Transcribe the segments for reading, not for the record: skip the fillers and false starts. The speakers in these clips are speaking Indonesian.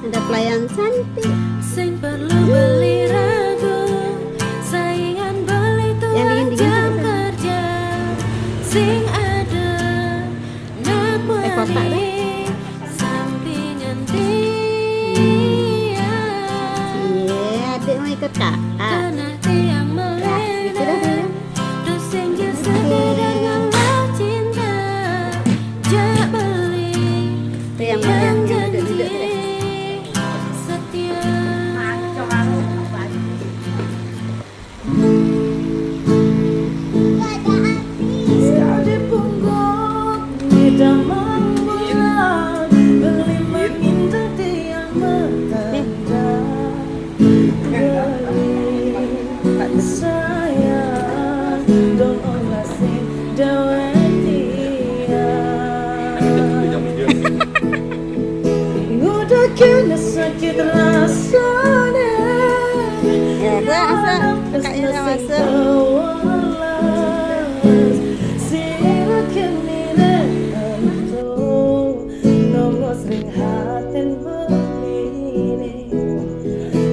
Ada pelayan cantik. Sing perlu beli ragu, saingan beli Yang tua dingin-dingin jam apa? kerja. Sing ada nak kotak deh. mani, sampingan dia. Iya, adik mau ikut kakak. Karena tiang Itu dah melena, dulu. terus sing dia sekedar ngalah cinta. Jak beli Itu yang yang duduk-duduk janji deh. setia. Kau di punggung idaman bulan, beli menginjak tiang bertanda. Beli sayang, dong olah sing dawe tiang. Udah kena sakit rasanya. Ya, gua asal kakaknya udah masuk.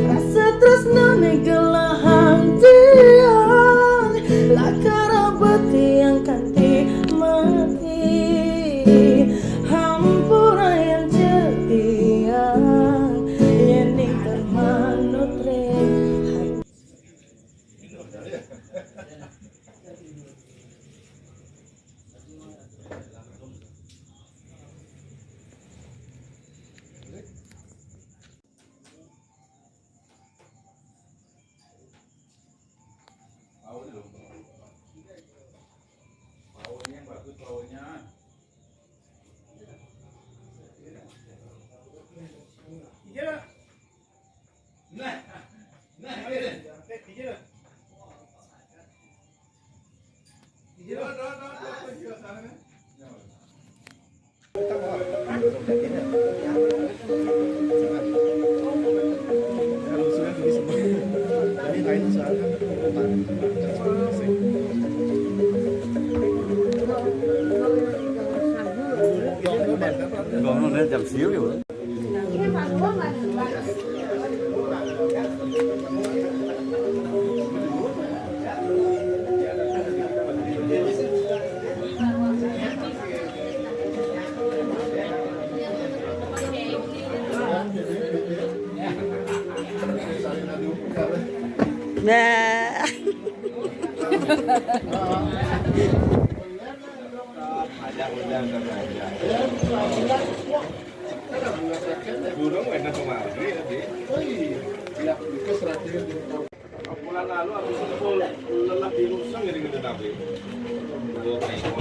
Rasa tresno negelah hantian, lakarabat yang kanti mati, hampura yang setia, yening termanut hati. Baunya bagus baunya. Iya. Nah, nah, ini. Iya. Iya. Còn nên chậm xíu rồi. Nah. Bulan lalu habis kumpul lelah di Ruseng jadi gitu tapi. Dua ekor.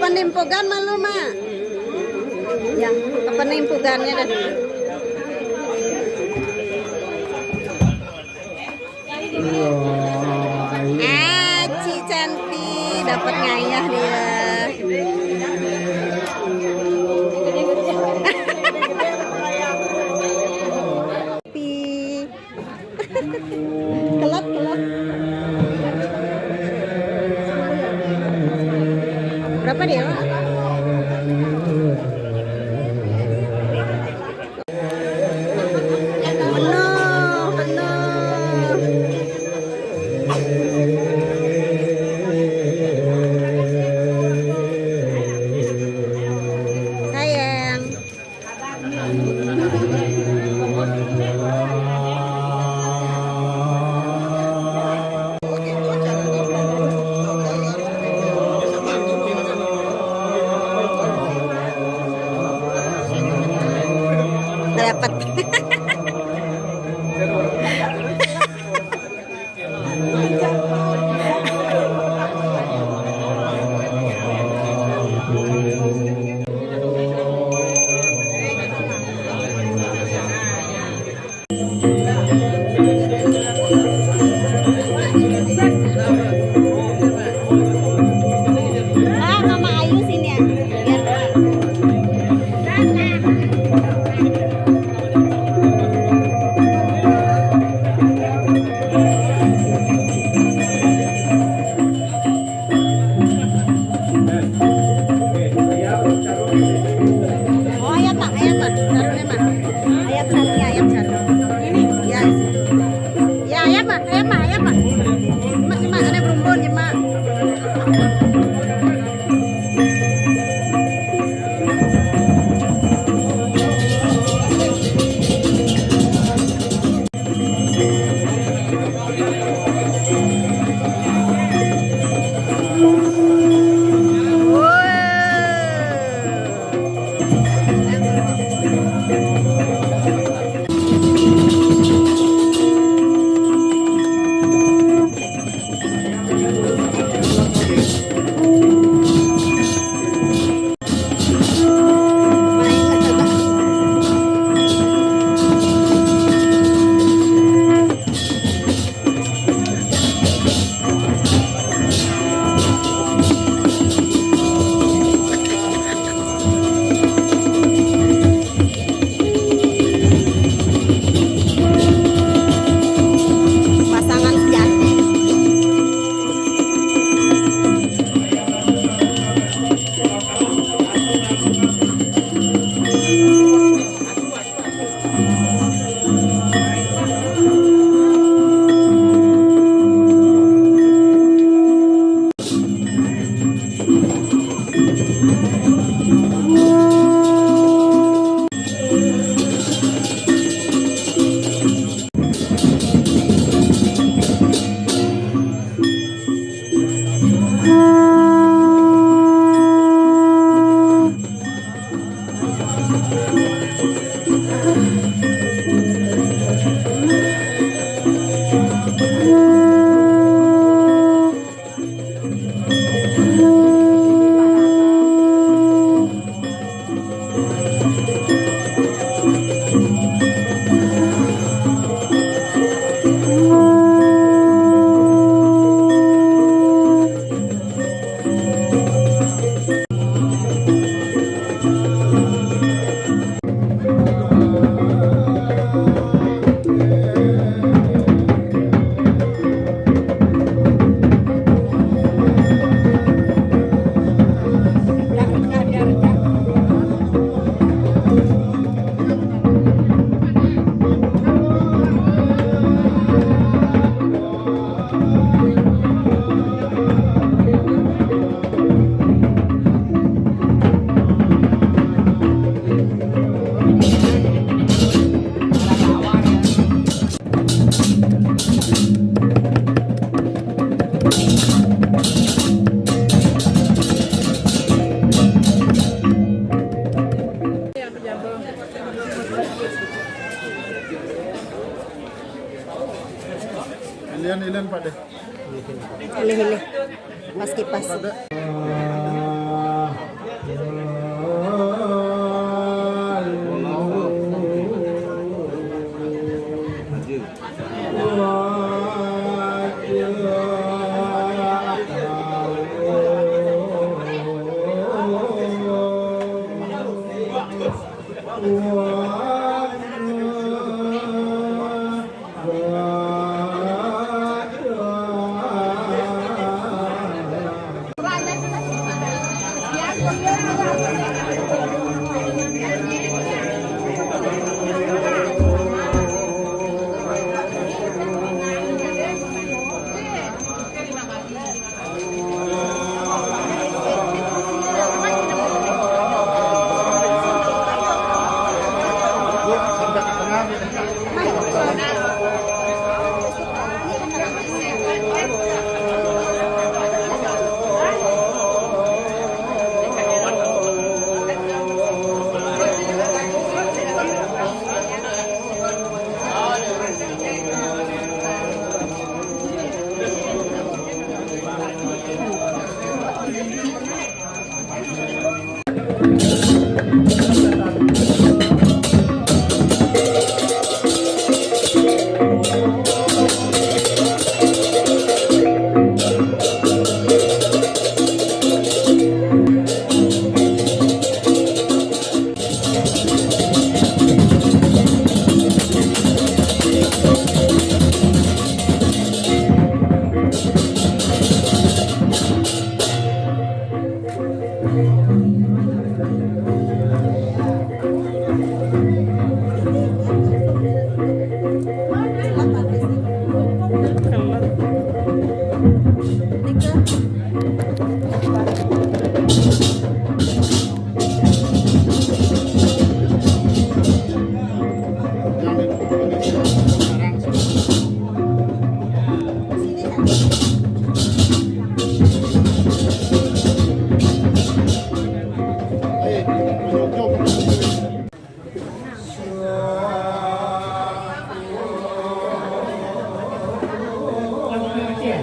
penimpugan malu mak. Ya, penimpugannya dah. Ci cantik dapat ngayah dia. Kelot. Berapa dia? Dapat. Mama Ayu sini ya. Ilian Pak deh. Hilih-hilih. Pas kipas.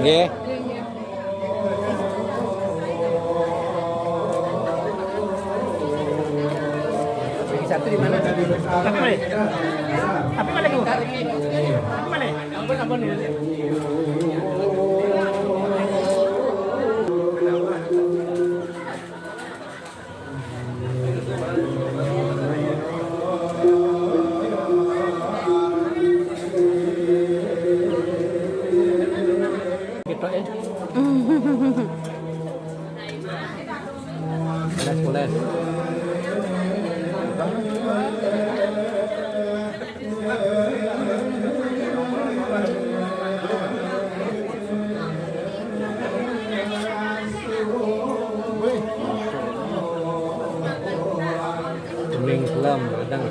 Nggih. Satu di mana? Tapi mana? Tapi mana Bu? Tapi mana? Ampun ampun. Gitu ya. Boleh. Kuning selam kadang.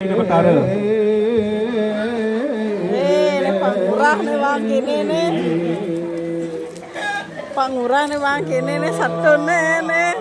Ini perkara. Ini pangurah nih bang kini nih. Pangurah nih bang kini nih satu nih.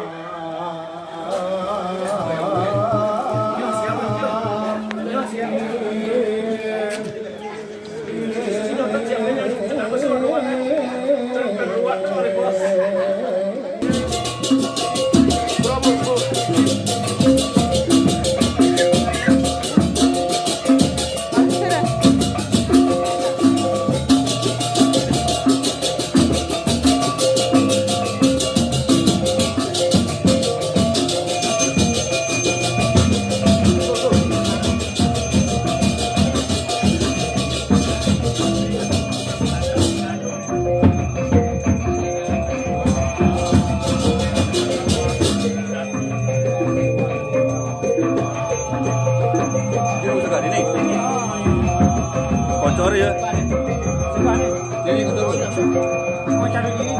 Kocor ya. Jadi mau cari gini.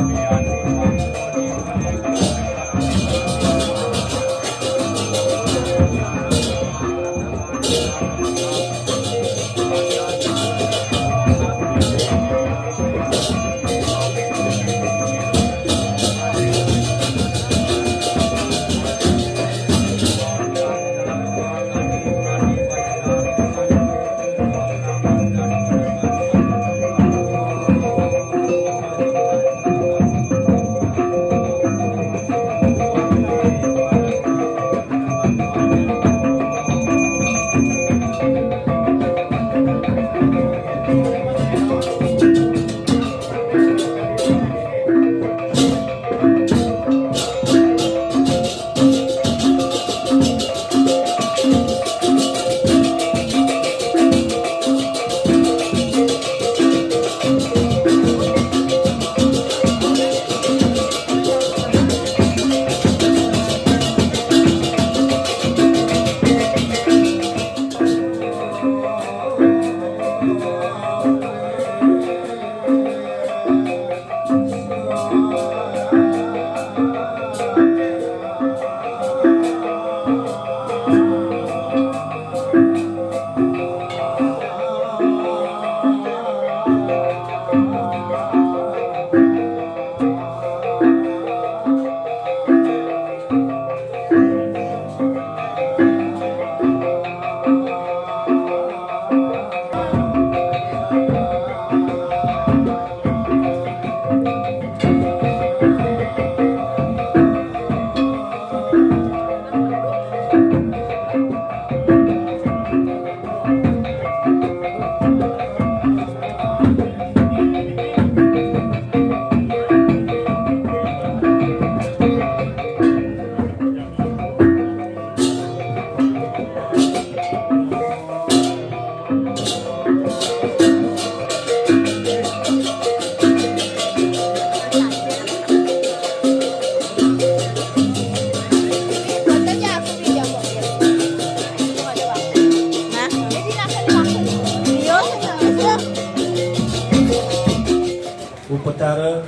Upacara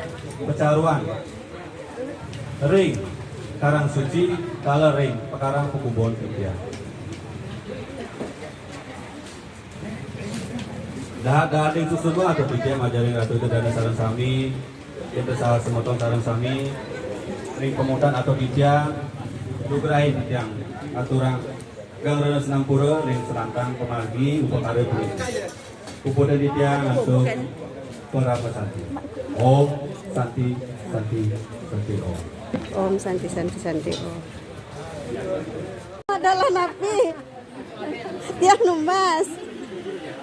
pecaruan ring karang suci kala ring pekarang pekubon India. Dah ada itu semua atau tidak majaring ratu itu dana sarang sami itu salah semoton sarang sami ring pemutan atau tidak dugrain yang aturan gang rena senang pura ring serantang pemargi upacara ring upacara ditya langsung Perapa Santi. Om Santi Santi Santi Om. Om Santi Santi Santi Om. Adalah napi. Dia numas.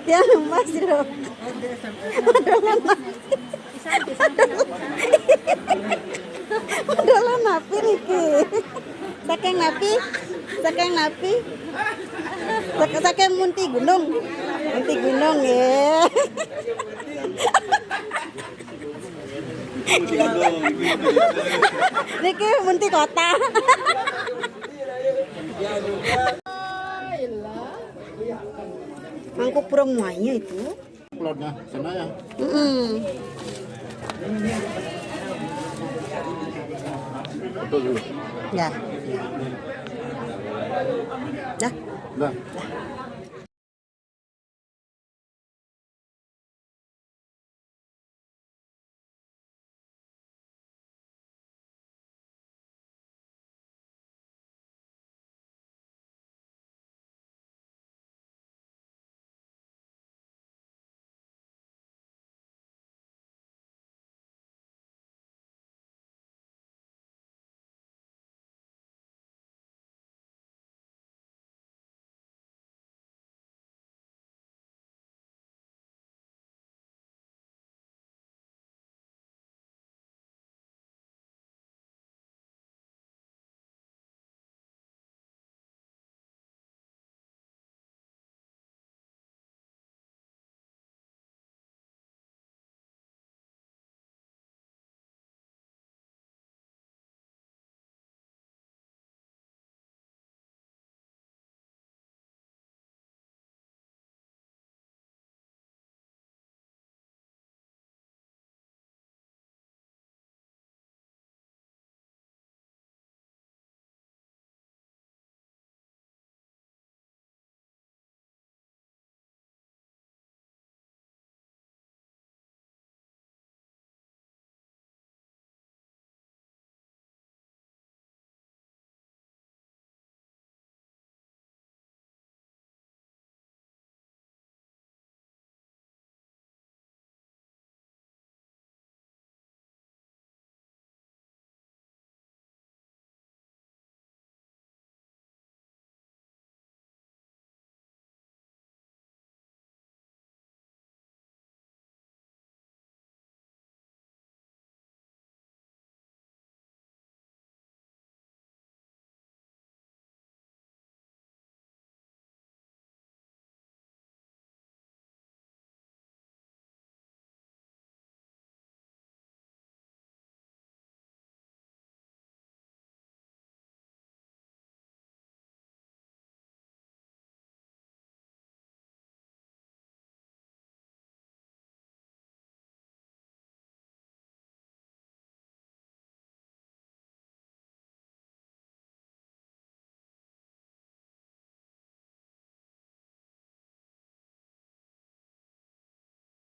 Dia numas itu. Adalah napi Niki. Saking napi. Saking napi. Saking munti gunung. Munti gunung ya. Niki munti kota. Mangkuk promonya itu. Uploadnya sana ya. Betul dulu. Ya. Dah. Dah.